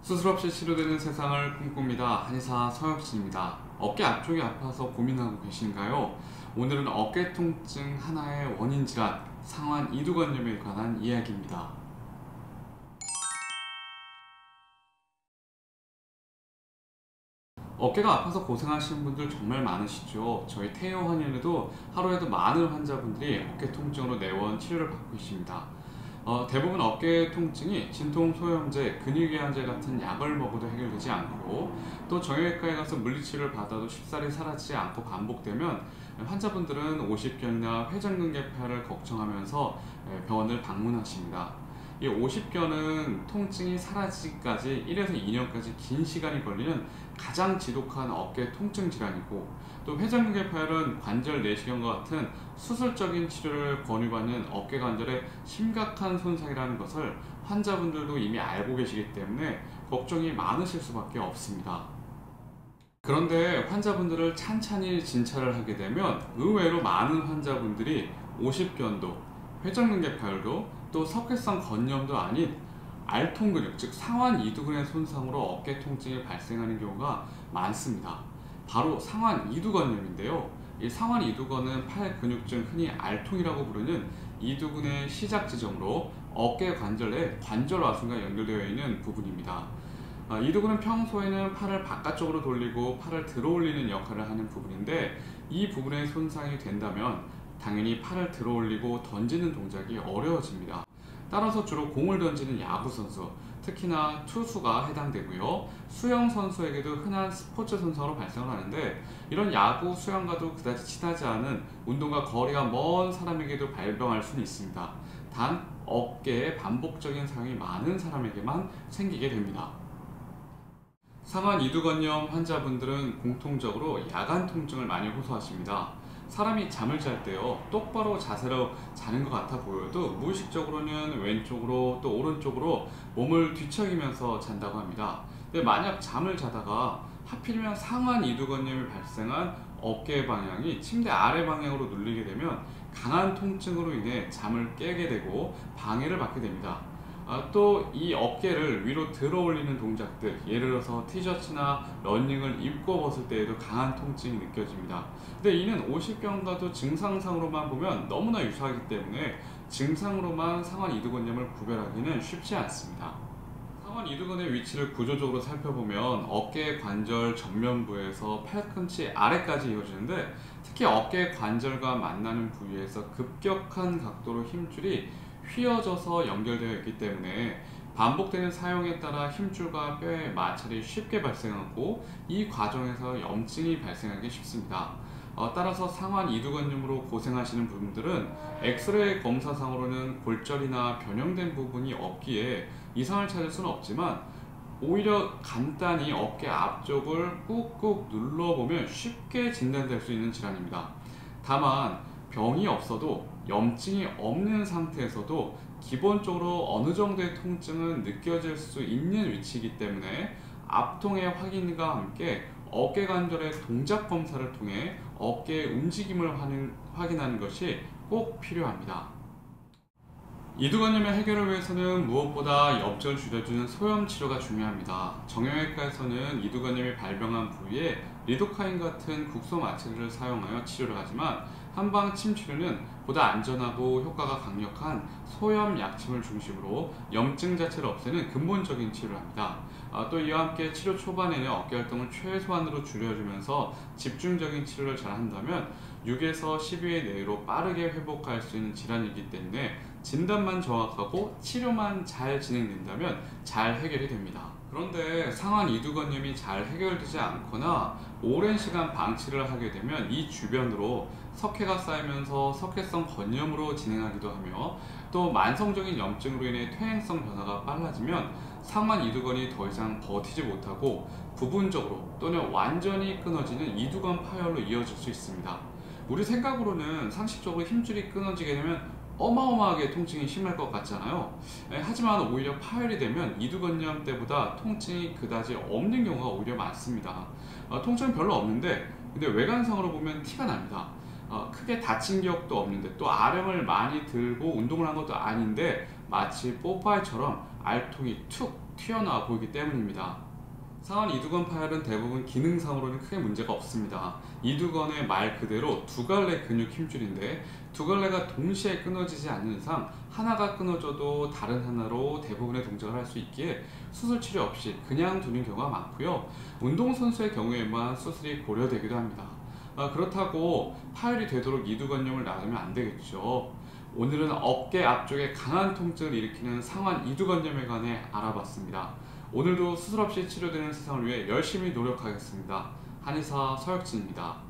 수술 없이 치료되는 세상을 꿈꿉니다. 한의사 서혁진입니다. 어깨 앞쪽이 아파서 고민하고 계신가요? 오늘은 어깨 통증 하나의 원인 질환, 상완 이두건염에 관한 이야기입니다. 어깨가 아파서 고생하시는 분들 정말 많으시죠. 저희 태요 한의원에도 하루에도 많은 환자분들이 어깨 통증으로 내원 치료를 받고 있습니다. 대부분 어깨 통증이 진통 소염제, 근육이완제 같은 약을 먹어도 해결되지 않고, 또 정형외과에 가서 물리치료를 받아도 쉽사리 사라지지 않고 반복되면 환자분들은 오십견이나 회전근개파열을 걱정하면서 병원을 방문하십니다. 이 오십견은 통증이 사라지기까지 1에서 2년까지 긴 시간이 걸리는 가장 지독한 어깨 통증 질환이고, 또 회전근개파열은 관절 내시경과 같은 수술적인 치료를 권유받는 어깨 관절의 심각한 손상이라는 것을 환자분들도 이미 알고 계시기 때문에 걱정이 많으실 수밖에 없습니다. 그런데 환자분들을 찬찬히 진찰을 하게 되면 의외로 많은 환자분들이 오십견도, 회전근개파열도, 또 석회성 건염도 아닌 알통근육, 즉 상완 이두근의 손상으로 어깨 통증이 발생하는 경우가 많습니다. 바로 상완 이두건염인데요. 이 상완 이두건은 팔 근육 중 흔히 알통이라고 부르는 이두근의 시작 지점으로 어깨 관절 내 관절화순과 연결되어 있는 부분입니다. 이두근은 평소에는 팔을 바깥쪽으로 돌리고 팔을 들어 올리는 역할을 하는 부분인데, 이 부분에 손상이 된다면 당연히 팔을 들어 올리고 던지는 동작이 어려워집니다. 따라서 주로 공을 던지는 야구 선수, 특히나 투수가 해당되고요. 수영 선수에게도 흔한 스포츠 손상으로 발생을 하는데, 이런 야구, 수영과도 그다지 친하지 않은 운동과 거리가 먼 사람에게도 발병할 수는 있습니다. 단 어깨에 반복적인 사용이 많은 사람에게만 생기게 됩니다. 상완 이두건염 환자분들은 공통적으로 야간 통증을 많이 호소하십니다. 사람이 잠을 잘 때요, 똑바로 자세로 자는 것 같아 보여도 무의식적으로는 왼쪽으로 또 오른쪽으로 몸을 뒤척이면서 잔다고 합니다. 근데 만약 잠을 자다가 하필이면 상완 이두건염이 발생한 어깨 방향이 침대 아래 방향으로 눌리게 되면 강한 통증으로 인해 잠을 깨게 되고 방해를 받게 됩니다. 또 이 어깨를 위로 들어 올리는 동작들, 예를 들어서 티셔츠나 러닝을 입고 벗을 때에도 강한 통증이 느껴집니다. 근데 이는 오십견과도 증상상으로만 보면 너무나 유사하기 때문에 증상으로만 상완 이두건염을 구별하기는 쉽지 않습니다. 상완 이두근의 위치를 구조적으로 살펴보면 어깨 관절 전면부에서 팔꿈치 아래까지 이어지는데, 특히 어깨 관절과 만나는 부위에서 급격한 각도로 힘줄이 휘어져서 연결되어 있기 때문에 반복되는 사용에 따라 힘줄과 뼈의 마찰이 쉽게 발생하고, 이 과정에서 염증이 발생하기 쉽습니다. 따라서 상완 이두건염으로 고생하시는 분들은 엑스레이 검사상으로는 골절이나 변형된 부분이 없기에 이상을 찾을 수는 없지만, 오히려 간단히 어깨 앞쪽을 꾹꾹 눌러보면 쉽게 진단될 수 있는 질환입니다. 다만 병이 없어도, 염증이 없는 상태에서도 기본적으로 어느 정도의 통증은 느껴질 수 있는 위치이기 때문에 압통의 확인과 함께 어깨 관절의 동작 검사를 통해 어깨의 움직임을 확인하는 것이 꼭 필요합니다. 이두건염의 해결을 위해서는 무엇보다 염증을 줄여주는 소염 치료가 중요합니다. 정형외과에서는 이두건염이 발병한 부위에 리도카인 같은 국소 마취를 사용하여 치료를 하지만, 한방 침 치료는 보다 안전하고 효과가 강력한 소염 약침을 중심으로 염증 자체를 없애는 근본적인 치료를 합니다. 또 이와 함께 치료 초반에는 어깨 활동을 최소한으로 줄여주면서 집중적인 치료를 잘 한다면 6에서 12회 내로 빠르게 회복할 수 있는 질환이기 때문에 진단만 정확하고 치료만 잘 진행된다면 잘 해결이 됩니다. 그런데 상완 이두건염이 잘 해결되지 않거나 오랜 시간 방치를 하게 되면 이 주변으로 석회가 쌓이면서 석회성 건염으로 진행하기도 하며, 또 만성적인 염증으로 인해 퇴행성 변화가 빨라지면 상완 이두건이 더 이상 버티지 못하고 부분적으로 또는 완전히 끊어지는 이두건 파열로 이어질 수 있습니다. 우리 생각으로는 상식적으로 힘줄이 끊어지게 되면 어마어마하게 통증이 심할 것 같잖아요. 하지만 오히려 파열이 되면 이두건염 때보다 통증이 그다지 없는 경우가 오히려 많습니다. 통증은 별로 없는데 근데 외관상으로 보면 티가 납니다. 크게 다친 기억도 없는데, 또 아령을 많이 들고 운동을 한 것도 아닌데 마치 뽀빠이처럼 알통이 툭 튀어나와 보이기 때문입니다. 상완 이두건 파열은 대부분 기능상으로는 크게 문제가 없습니다. 이두건의 말 그대로 두 갈래 근육 힘줄인데 두 갈래가 동시에 끊어지지 않는 이상 하나가 끊어져도 다른 하나로 대부분의 동작을 할 수 있기에 수술 치료 없이 그냥 두는 경우가 많고요. 운동선수의 경우에만 수술이 고려되기도 합니다. 그렇다고 파열이 되도록 이두건염을 놔두면 안 되겠죠. 오늘은 어깨 앞쪽에 강한 통증을 일으키는 상완 이두건염에 관해 알아봤습니다. 오늘도 수술 없이 치료되는 세상을 위해 열심히 노력하겠습니다. 한의사 서혁진입니다.